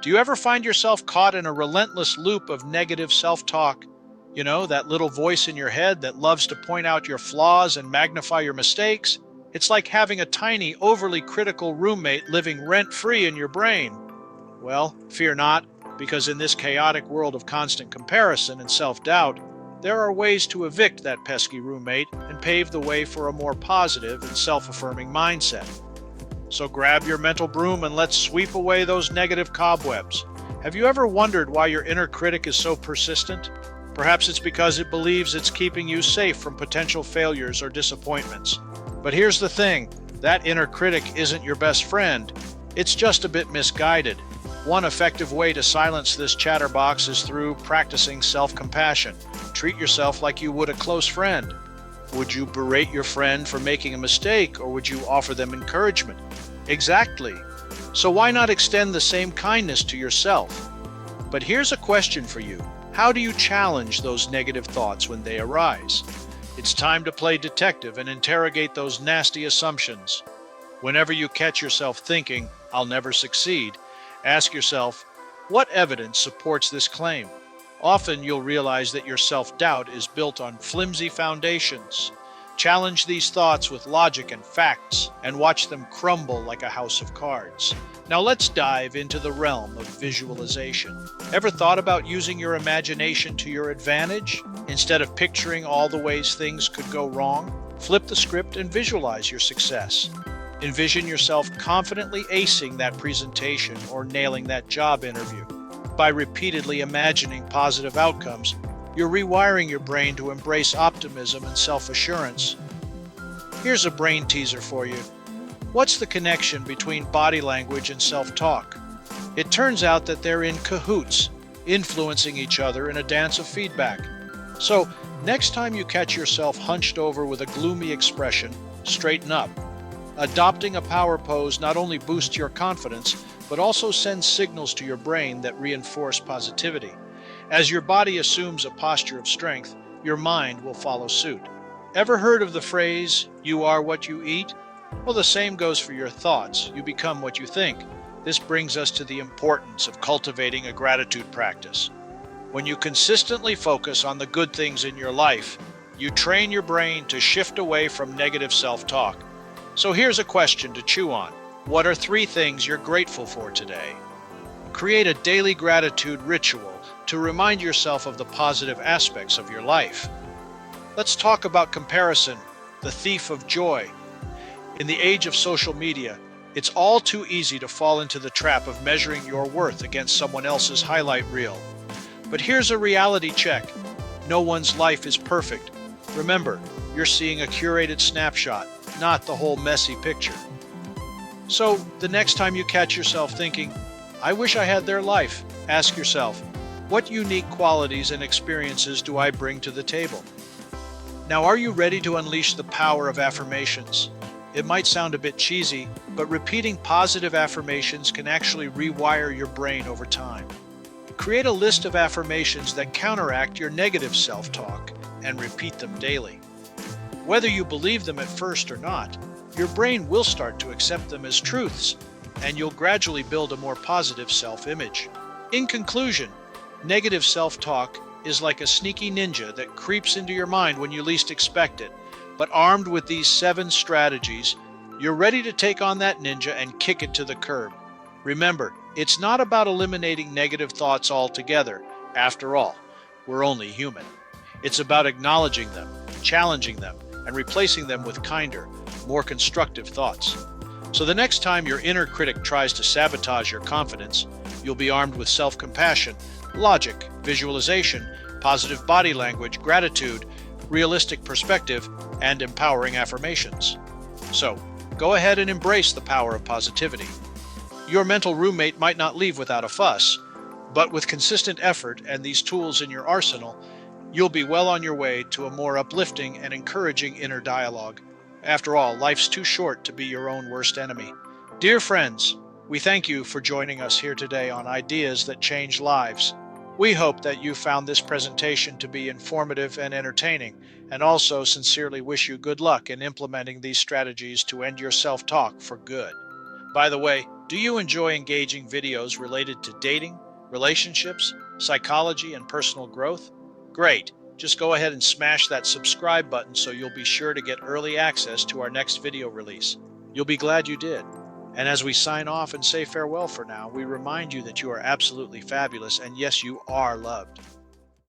Do you ever find yourself caught in a relentless loop of negative self-talk? You know, that little voice in your head that loves to point out your flaws and magnify your mistakes? It's like having a tiny, overly critical roommate living rent-free in your brain. Well, fear not, because in this chaotic world of constant comparison and self-doubt, there are ways to evict that pesky roommate and pave the way for a more positive and self-affirming mindset. So grab your mental broom and let's sweep away those negative cobwebs. Have you ever wondered why your inner critic is so persistent? Perhaps it's because it believes it's keeping you safe from potential failures or disappointments. But here's the thing, that inner critic isn't your best friend. It's just a bit misguided. One effective way to silence this chatterbox is through practicing self-compassion. Treat yourself like you would a close friend. Would you berate your friend for making a mistake, or would you offer them encouragement? Exactly. So why not extend the same kindness to yourself? But here's a question for you. How do you challenge those negative thoughts when they arise? It's time to play detective and interrogate those nasty assumptions. Whenever you catch yourself thinking, "I'll never succeed," ask yourself, what evidence supports this claim? Often you'll realize that your self-doubt is built on flimsy foundations. Challenge these thoughts with logic and facts, and watch them crumble like a house of cards. Now let's dive into the realm of visualization. Ever thought about using your imagination to your advantage? Instead of picturing all the ways things could go wrong, flip the script and visualize your success. Envision yourself confidently acing that presentation or nailing that job interview. By repeatedly imagining positive outcomes, you're rewiring your brain to embrace optimism and self-assurance. Here's a brain teaser for you. What's the connection between body language and self-talk? It turns out that they're in cahoots, influencing each other in a dance of feedback. So, next time you catch yourself hunched over with a gloomy expression, straighten up. Adopting a power pose not only boosts your confidence, but also sends signals to your brain that reinforce positivity. As your body assumes a posture of strength, your mind will follow suit. Ever heard of the phrase, "You are what you eat"? Well, the same goes for your thoughts. You become what you think. This brings us to the importance of cultivating a gratitude practice. When you consistently focus on the good things in your life, you train your brain to shift away from negative self-talk. So here's a question to chew on. What are 3 things you're grateful for today? Create a daily gratitude ritual to remind yourself of the positive aspects of your life. Let's talk about comparison, the thief of joy. In the age of social media, it's all too easy to fall into the trap of measuring your worth against someone else's highlight reel. But here's a reality check. No one's life is perfect. Remember, you're seeing a curated snapshot, not the whole messy picture. So, the next time you catch yourself thinking, "I wish I had their life," ask yourself, what unique qualities and experiences do I bring to the table? Now, are you ready to unleash the power of affirmations? It might sound a bit cheesy, but repeating positive affirmations can actually rewire your brain over time. Create a list of affirmations that counteract your negative self-talk and repeat them daily. Whether you believe them at first or not, your brain will start to accept them as truths, and you'll gradually build a more positive self-image. In conclusion, negative self-talk is like a sneaky ninja that creeps into your mind when you least expect it. But armed with these 7 strategies, you're ready to take on that ninja and kick it to the curb. Remember, it's not about eliminating negative thoughts altogether. After all, we're only human. It's about acknowledging them, challenging them, and replacing them with kinder, more constructive thoughts. So the next time your inner critic tries to sabotage your confidence, you'll be armed with self-compassion, logic, visualization, positive body language, gratitude, realistic perspective, and empowering affirmations. So, go ahead and embrace the power of positivity. Your mental roommate might not leave without a fuss, but with consistent effort and these tools in your arsenal, you'll be well on your way to a more uplifting and encouraging inner dialogue. After all, life's too short to be your own worst enemy. Dear friends, we thank you for joining us here today on Ideas That Change Lives. We hope that you found this presentation to be informative and entertaining, and also sincerely wish you good luck in implementing these strategies to end your self-talk for good. By the way, Do you enjoy engaging videos related to dating, relationships, psychology, and personal growth? Great. Just go ahead and smash that subscribe button so you'll be sure to get early access to our next video release. You'll be glad you did. And as we sign off and say farewell for now, we remind you that you are absolutely fabulous and yes, you are loved.